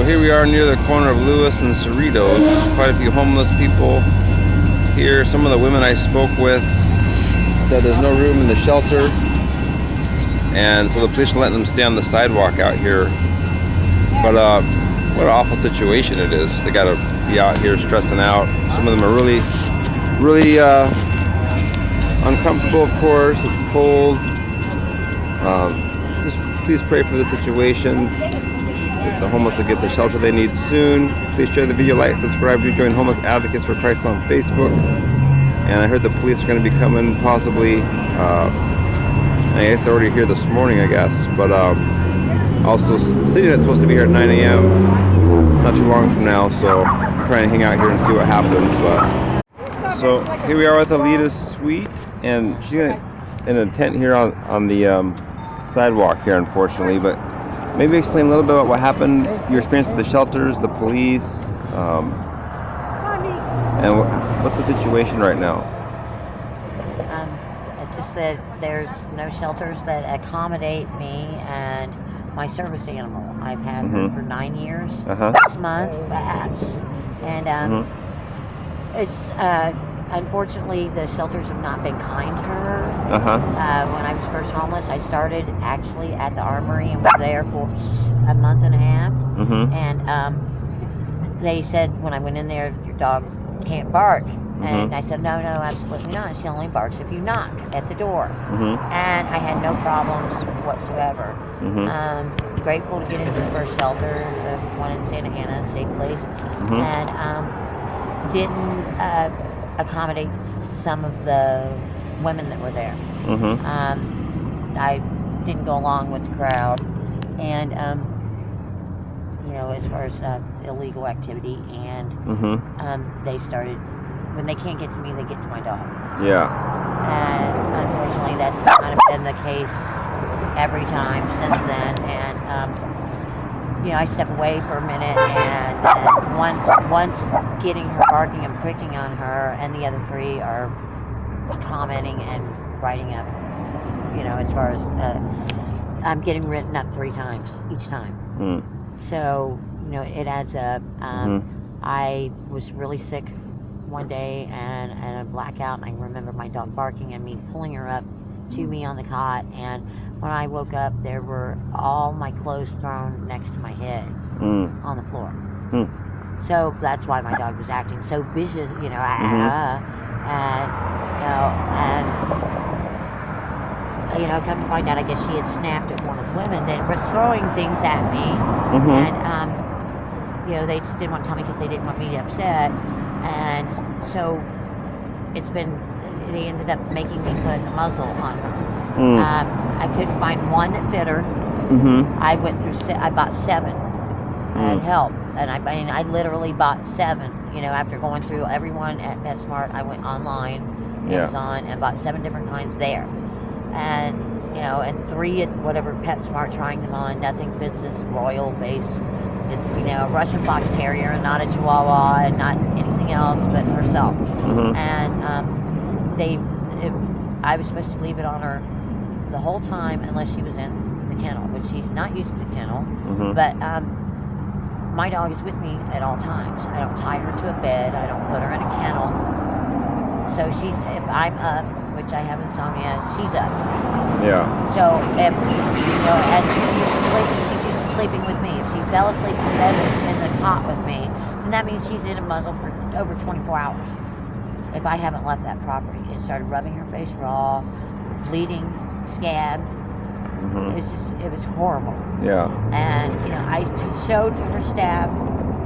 So here we are near the corner of Lewis and Cerritos. Quite a few homeless people here. Some of the women I spoke with said there's no room in the shelter, and so the police are letting them stay on the sidewalk out here. But what an awful situation it is. They got to be out here stressing out. Some of them are really uncomfortable, of course. It's cold. Just please pray for the situation. The homeless will get the shelter they need soon. Please share the video, like, subscribe, do join Homeless Advocates for Christ on Facebook. And I heard the police are going to be coming possibly, I guess they're already here this morning, I guess. But also, the city that's supposed to be here at 9 a.m. not too long from now, so I'm trying to hang out here and see what happens. But so here we are with Alita's suite, and she's in a tent here on the sidewalk here, unfortunately. But maybe explain a little bit about what happened, your experience with the shelters, the police, and what's the situation right now? It's just that there's no shelters that accommodate me and my service animal. I've had her for 9 years, this month, perhaps. And it's, unfortunately, the shelters have not been kind to her. When I was first homeless, I started actually at the Armory and was there for a month and a half. And they said when I went in there, your dog can't bark. And I said, no, absolutely not. She only barks if you knock at the door. And I had no problems whatsoever. Grateful to get into the first shelter, the one in Santa Ana, safe place. And didn't accommodate some of the women that were there. I didn't go along with the crowd. And, you know, as far as illegal activity. And they started... When they can't get to me, they get to my dog. Yeah. And unfortunately, that's kind of been the case every time since then. And, you know, I step away for a minute, and once getting her barking and pricking on her, and the other three are commenting and writing up, you know, as far as I'm getting written up 3 times each time. So, you know, it adds up. I was really sick one day and a blackout, and I remember my dog barking and me pulling her up to me on the cot, and when I woke up there were all my clothes thrown next to my head on the floor. So that's why my dog was acting so vicious, you know, and you know, come to find out, I guess she had snapped at one of the women that were throwing things at me, and you know, they just didn't want to tell me because they didn't want me to get upset. And so they ended up making me put a muzzle on her. I couldn't find one that fit her. I went through, I bought 7 and help. And I literally bought 7, you know, after going through everyone at PetSmart. I went online, Amazon, and bought 7 different kinds there. And, you know, and 3 at whatever PetSmart, trying them on. Nothing fits this royal base. It's, you know, a Russian Fox Terrier and not a Chihuahua and not anything else but herself. And I was supposed to leave it on her the whole time unless she was in the kennel, which she's not used to the kennel. But my dog is with me at all times. I don't tie her to a bed. I don't put her in a kennel. So if I'm up, which I have insomnia, she's up. Yeah. So if, you know, as she's sleeping with me. If she fell asleep in bed in the cot with me, then that means she's in a muzzle for over 24 hours. If I haven't left that property, it started rubbing her face raw, bleeding, scabbed. It was horrible. Yeah. And you know, I showed her staff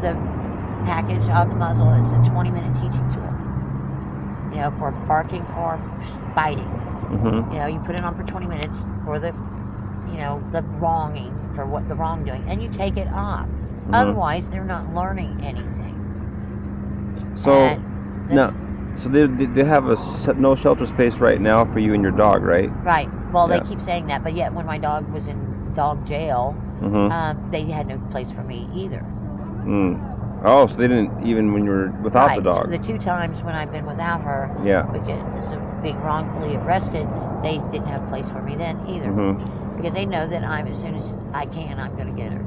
the package on the muzzle. It's a 20-minute teaching tool. You know, for barking or biting. You know, you put it on for 20 minutes for the, you know, the wronging, for what the wrongdoing, and you take it off. Otherwise, they're not learning anything. So no, so they have no shelter space right now for you and your dog, right? Right. Well, they keep saying that, but yet when my dog was in dog jail, they had no place for me either. Oh, so they didn't even when you were without the dog. The 2 times when I've been without her, because of being wrongfully arrested, they didn't have a place for me then either. Because they know that as soon as I can, I'm going to get her.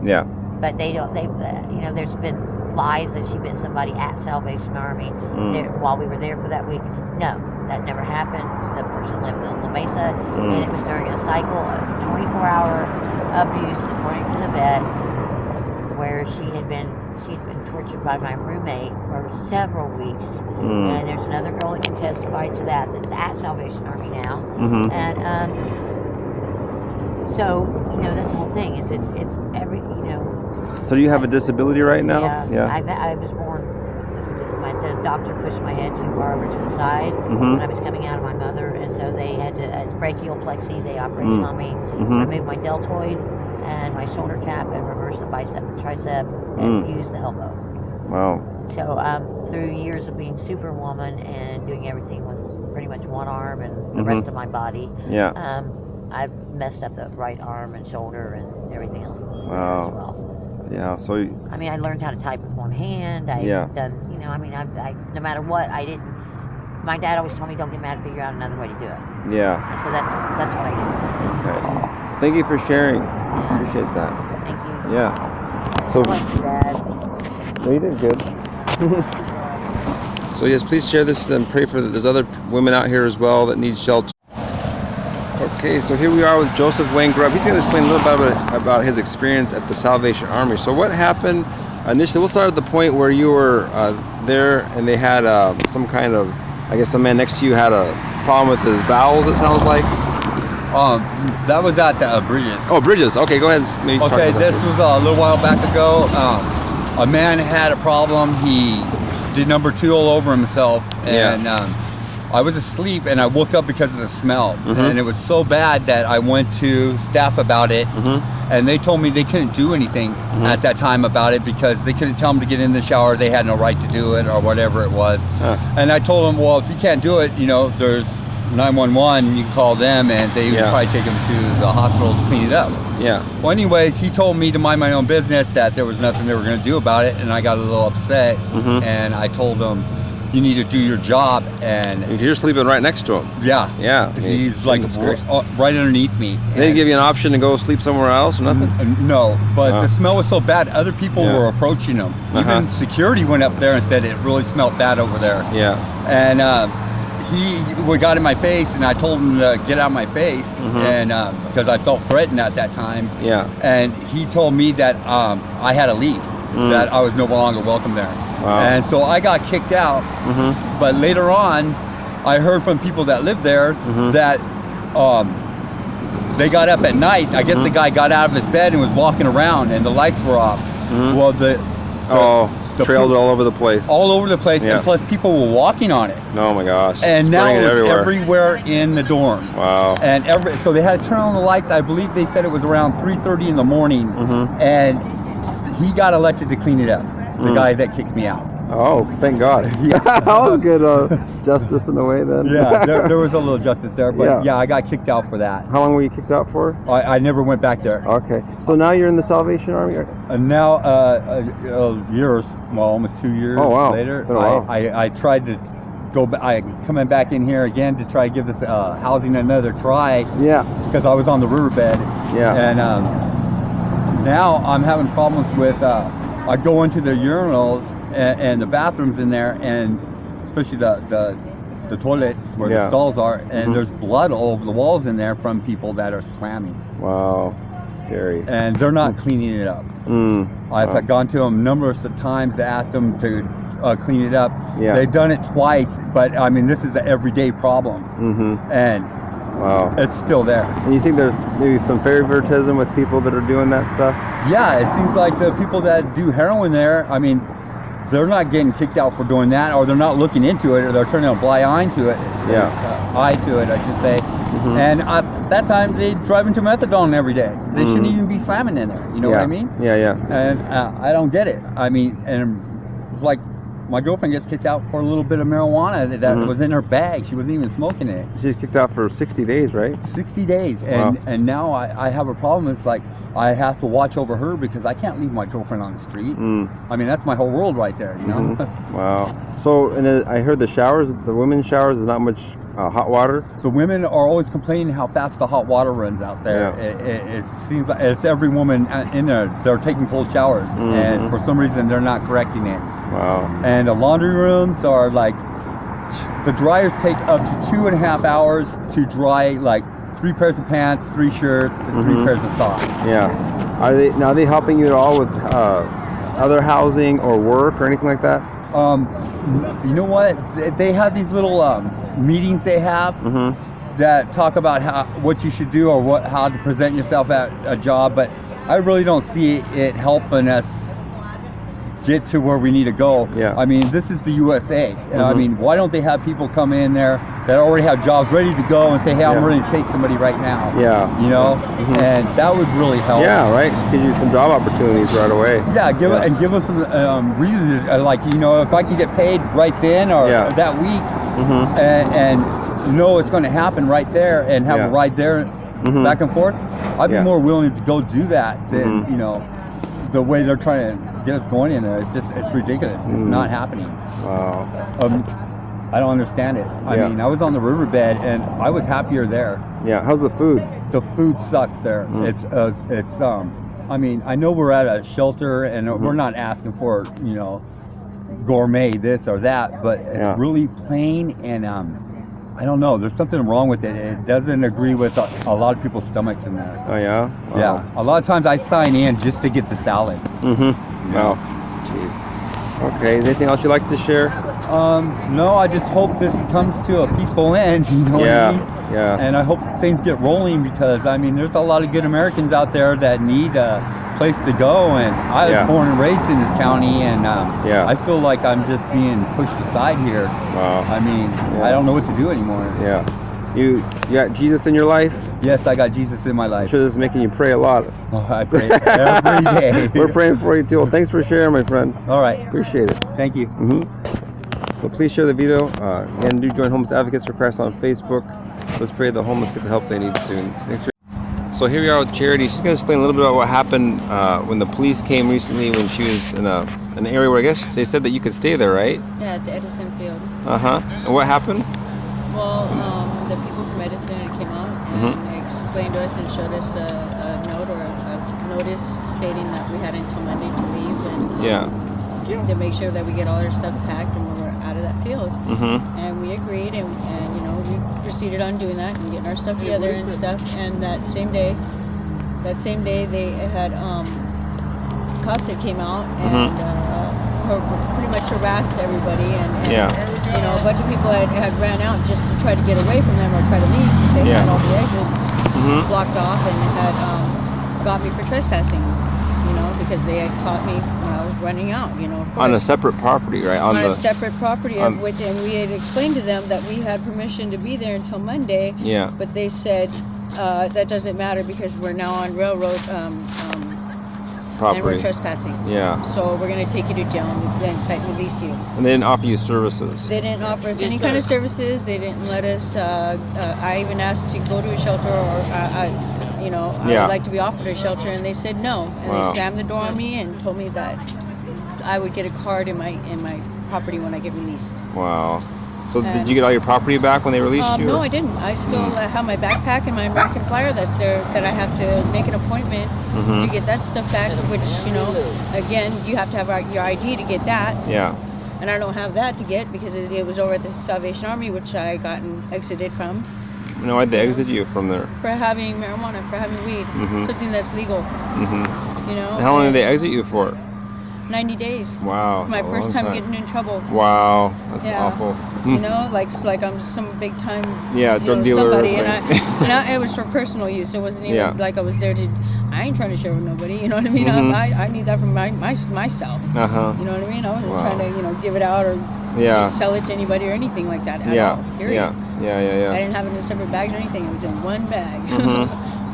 Yeah. but they don't. There's been lies that she bit somebody at Salvation Army while we were there for that week. No, that never happened. The person lived in La Mesa, and it was during a cycle of 24-hour abuse, according to the vet, where she'd been tortured by my roommate for several weeks. And there's another girl that can testify to that's at Salvation Army now. And so that's the whole thing. It's every So you have a disability right now? Yeah. I was born. The doctor pushed my head too far over to the side when I was coming out of my mother, and so they had to, it's brachial plexi, they operated on me, removed my deltoid and my shoulder cap and reversed the bicep and tricep and fused the elbow. Wow. So through years of being superwoman and doing everything with pretty much one arm and the rest of my body, I've messed up the right arm and shoulder and everything else as well. Yeah, so... I mean, I learned how to type with one hand. I've done, I no matter what, my dad always told me, don't get mad, figure out another way to do it. Yeah. And so that's what I do. Okay. Thank you for sharing. Appreciate that. Thank you. Yeah. So... Thank you, Dad. No, you did good. So yes, please share this and pray for there's other women out here as well that need shelter. Okay, so here we are with Joseph Wayne Grubb. He's going to explain a little bit about his experience at the Salvation Army. So what happened initially? We'll start at the point where you were there and they had some kind of, I guess the man next to you had a problem with his bowels, it sounds like. That was at Bridges. Oh, Bridges. Okay, go ahead and maybe talk about this was a little while back ago. A man had a problem. He did number 2 all over himself, and I was asleep and I woke up because of the smell, and it was so bad that I went to staff about it, and they told me they couldn't do anything at that time about it because they couldn't tell him to get in the shower. They had no right to do it or whatever it was. And I told him, well, if you can't do it, there's 911, you can call them and they would probably take him to the hospital to clean it up. Well, anyways, he told me to mind my own business, that there was nothing they were going to do about it, and I got a little upset, and I told him, you need to do your job. And you're sleeping right next to him. He's like right underneath me. They didn't give you an option to go sleep somewhere else or nothing? No, but the smell was so bad, other people were approaching him. Even security went up there and said it really smelled bad over there. And he got in my face, and I told him to get out of my face, and because I felt threatened at that time. And he told me that I had to leave, that I was no longer welcome there. And so I got kicked out. But later on, I heard from people that lived there that they got up at night. I guess the guy got out of his bed and was walking around, and the lights were off. Well, the trailed all over the place. All over the place, and plus people were walking on it. Oh my gosh! And now it's everywhere in the dorm. Wow! And so they had to turn on the lights. I believe they said it was around 3:30 in the morning, and he got elected to clean it up. The guy that kicked me out. Oh, thank God! That was good justice in a way then. There was a little justice there, but I got kicked out for that. How long were you kicked out for? I never went back there. Okay, so now you're in the Salvation Army? Now, years, well, almost 2 years later, I tried to go back. I'm coming back in here again to try to give this housing another try. Because I was on the riverbed. And now I'm having problems with. I go into the urinals and the bathrooms in there, and especially the toilets where the stalls are, and there's blood all over the walls in there from people that are slamming. Wow, scary. And they're not cleaning it up. I've gone to them numerous of times to ask them to clean it up. They've done it twice, but I mean, this is an everyday problem. And it's still there. And you think there's maybe some favoritism with people that are doing that stuff? Yeah, it seems like the people that do heroin there, I mean, they're not getting kicked out for doing that, or they're not looking into it, or they're turning a blind eye to it. Eye to it, I should say. And at that time, they drive into methadone every day. They shouldn't even be slamming in there. You know what I mean? And I don't get it. I mean, and it's like my girlfriend gets kicked out for a little bit of marijuana that was in her bag. She wasn't even smoking it. She's kicked out for 60 days, right? 60 days. And now I have a problem. It's like I have to watch over her because I can't leave my girlfriend on the street. I mean, that's my whole world right there, you know? Wow. So, and I heard the showers, the women's showers, there's not much hot water? The women are always complaining how fast the hot water runs out there. Yeah. It seems like it's every woman in there. They're taking cold showers, and for some reason they're not correcting it. Wow. And the laundry rooms are like, the dryers take up to 2.5 hours to dry like 3 pairs of pants, 3 shirts, and 3 pairs of socks. Yeah. Are they helping you at all with other housing or work or anything like that? You know what? They have these little meetings they have that talk about what you should do or how to present yourself at a job, but I really don't see it helping us get to where we need to go. Yeah. I mean, this is the USA. I mean, why don't they have people come in there that already have jobs ready to go and say, hey, I'm ready to take somebody right now. Yeah. You know, and that would really help. Yeah, right. Just give you some job opportunities right away. Yeah, give us some reasons. Like, you know, if I can get paid right then or that week, and know it's going to happen right there and have a ride there back and forth, I'd be more willing to go do that than you know, the way they're trying to get us going in there. It's ridiculous. It's not happening. Wow. I don't understand it. I mean, I was on the riverbed and I was happier there. Yeah. How's the food? The food sucks there. It's I mean, I know we're at a shelter and we're not asking for, you know, gourmet this or that, but it's really plain, and I don't know, there's something wrong with it. It doesn't agree with a lot of people's stomachs in there. Oh yeah? Wow. Yeah, a lot of times I sign in just to get the salad. Wow. Jeez. Okay, is there anything else you'd like to share? No, I just hope this comes to a peaceful end, you know what I mean? Yeah. And I hope things get rolling, because I mean, there's a lot of good Americans out there that need a place to go, and I was born and raised in this county, and I feel like I'm just being pushed aside here. Wow. I mean, I don't know what to do anymore. Yeah. You got Jesus in your life? Yes, I got Jesus in my life. I'm sure this is making you pray a lot. Oh, I pray every day. We're praying for you too. Well, thanks for sharing, my friend. All right. Appreciate it. Thank you. So please share the video. Again, do join Homeless Advocates for Christ on Facebook. Let's pray the homeless get the help they need soon. Thanks for. So here we are with Charity. She's going to explain a little bit about what happened when the police came recently, when she was in an area where I guess they said that you could stay there, right? Yeah, at the Edison Field. And what happened? Well, the people from Edison came out and explained to us and showed us a note or a notice stating that we had until Monday to leave, and to make sure that we get all our stuff packed and we were out of that field. And we agreed, and you know, we proceeded on doing that and getting our stuff together and stuff. And that same day they had cops that came out and pretty much harassed everybody, and you know, a bunch of people had ran out just to try to get away from them or try to leave, because they had all the exits blocked off, and had got me for trespassing, you know, because they had caught me when I was running out, you know. On a separate property, right? On a separate property, of which, and we had explained to them that we had permission to be there until Monday. Yeah. But they said that doesn't matter because we're now on railroad property. And we're trespassing. Yeah. So we're going to take you to jail and then cite and release you. And they didn't offer you services? They didn't offer us any kind of services. They didn't let us, I even asked to go to a shelter, or you know, I would like to be offered a shelter, and they said no. And they slammed the door on me and told me that I would get a card in my property when I get released. Wow. So did you get all your property back when they released you? No, I didn't. I still have my backpack and my American Flyer that's there, that I have to make an appointment to get that stuff back, which, you know, again, you have to have your ID to get that. Yeah. And I don't have that to get because it was over at the Salvation Army, which I got exited from. No, why'd they exit you from there? For having marijuana, for having weed, something that's legal. You know. And how long did they exit you for? 90 days. Wow. My first time getting in trouble. Wow, that's awful. You know, like I'm some big time drug dealer. Somebody, and it was for personal use. It wasn't even like I was there to. I ain't trying to share with nobody. You know what I mean? I need that for myself. You know what I mean? I wasn't trying to give it out or sell it to anybody or anything like that at all. Period. I didn't have it in separate bags or anything. It was in one bag.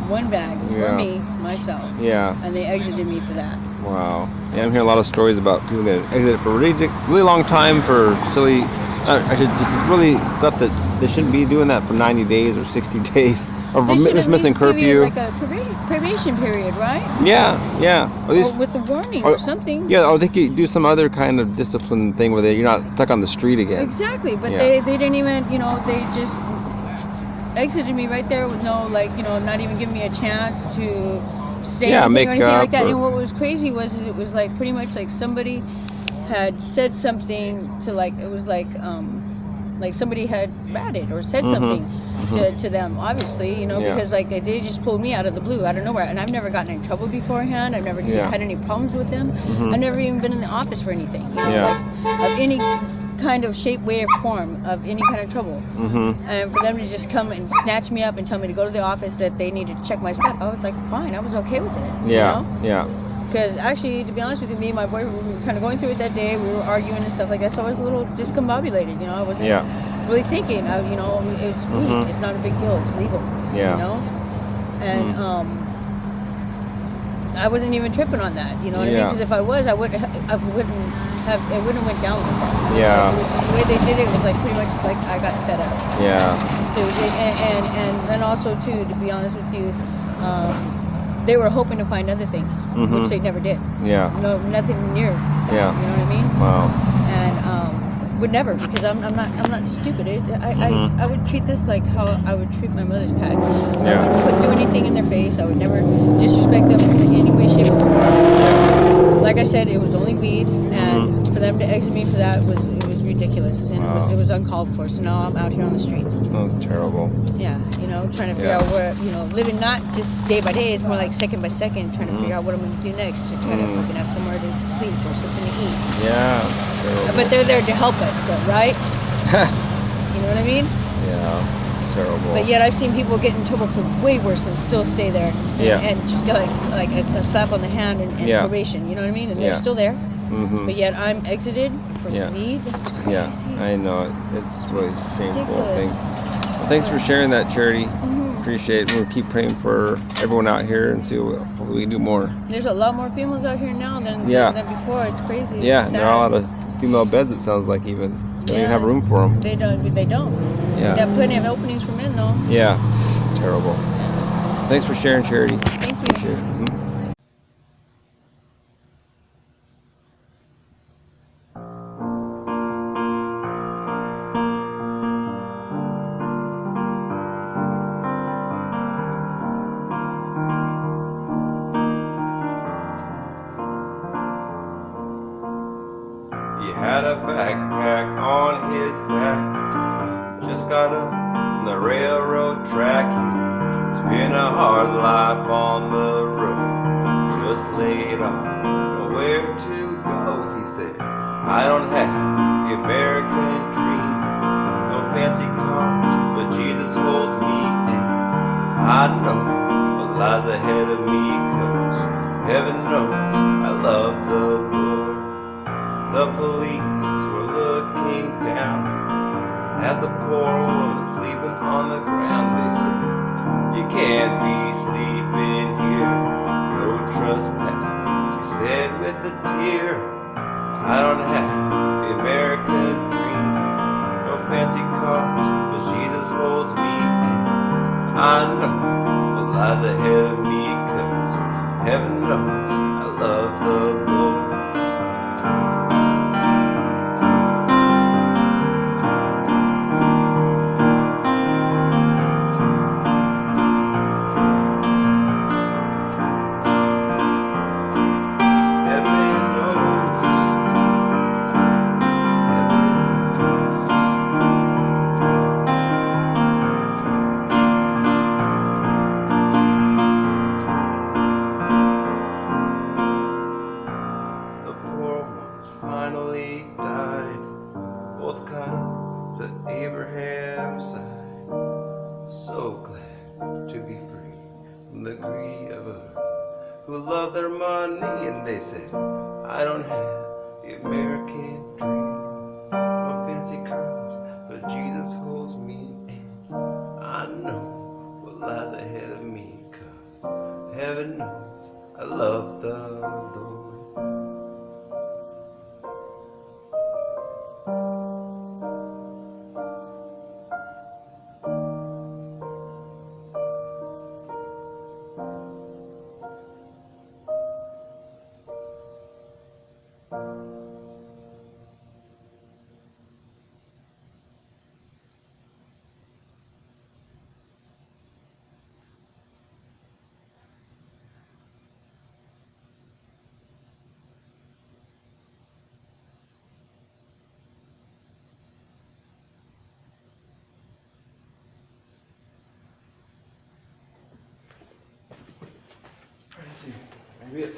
One bag for me, myself. And they exited me for that. Wow. Yeah, I'm hearing a lot of stories about people getting exited for a really long time for silly, just really stuff that they shouldn't be doing that for 90 days or 60 days. Or just missing curfew. Like a probation probation period, right? Yeah. Or with a warning or something. Yeah, or they could do some other kind of discipline thing where you're not stuck on the street again. Exactly, but they didn't even, they just exited me right there with no, not even giving me a chance to say anything or anything like that. And what was crazy was it was like pretty much like somebody had said something to it was like somebody had ratted or said something to them, obviously, because they just pulled me out of the blue, out of nowhere, and I've never gotten in trouble beforehand. I've never had any problems with them. I've never even been in the office for anything, of any kind of shape, way, or form of any kind of trouble. And for them to just come and snatch me up and tell me to go to the office that they needed to check my stuff, I was like, fine, I was okay with it. Because actually, to be honest with you, me and my boyfriend, we were kind of going through it that day. We were arguing and stuff like that, so I was a little discombobulated. I wasn't really thinking. It's weed. It's not a big deal. It's legal. And I wasn't even tripping on that. You know what I mean? Because if I was, I wouldn't have. It wouldn't have went down like that. It was just the way they did it. Was like pretty much like I got set up. And then also too, to be honest with you. They were hoping to find other things, which they never did. No, nothing near that, you know what I mean? Wow. And would never, because I'm not stupid. I would treat this like how I would treat my mother's pet. I wouldn't do anything in their face. I would never disrespect them in any way, shape, or form. Like I said, it was only weed, and for them to exit me for that was ridiculous, and it was uncalled for. So now I'm out here on the streets. That was terrible. Yeah, trying to figure out where, living not just day by day, it's more like second by second, trying to figure out what I'm going to do next, to try to fucking have somewhere to sleep or something to eat. Yeah, it's terrible. But they're there to help us, though, right? You know what I mean? Yeah, terrible. But yet I've seen people get in trouble for way worse and still stay there, and just get like a slap on the hand and probation. You know what I mean? And they're still there. But yet I'm exited for weed. That's crazy. Yeah, I know. It's really shameful. Ridiculous. Well, thanks for sharing that, Charity. Appreciate it. We'll keep praying for everyone out here and see what hopefully we can do more. There's a lot more females out here now than before. It's crazy. Yeah, there are a lot of female beds, it sounds like, even. They don't even have room for them. They don't. Yeah. They have plenty of openings for men, though. Yeah, it's terrible. Thanks for sharing, Charity. Thank you. Appreciate it. Had a backpack on his back, just got up on the railroad track. It's been a hard life on the road, just laid off, nowhere to go. He said, I don't have the American dream, no fancy cars, but Jesus holds me in. I know what lies ahead of me, 'cause heaven knows I love the Lord. The police were looking down at the poor woman sleeping on the ground. They said, you can't be sleeping here, no trespassing. She said with a tear, I don't have the American dream, no fancy cars, but Jesus holds me in. I know what lies ahead of me, 'cause heaven knows I love the Lord. Who love their money, and they said, I don't have the American dream, no fancy cars, but Jesus holds me in. I know what lies ahead of me, 'cause heaven knows I love the Lord. Weird.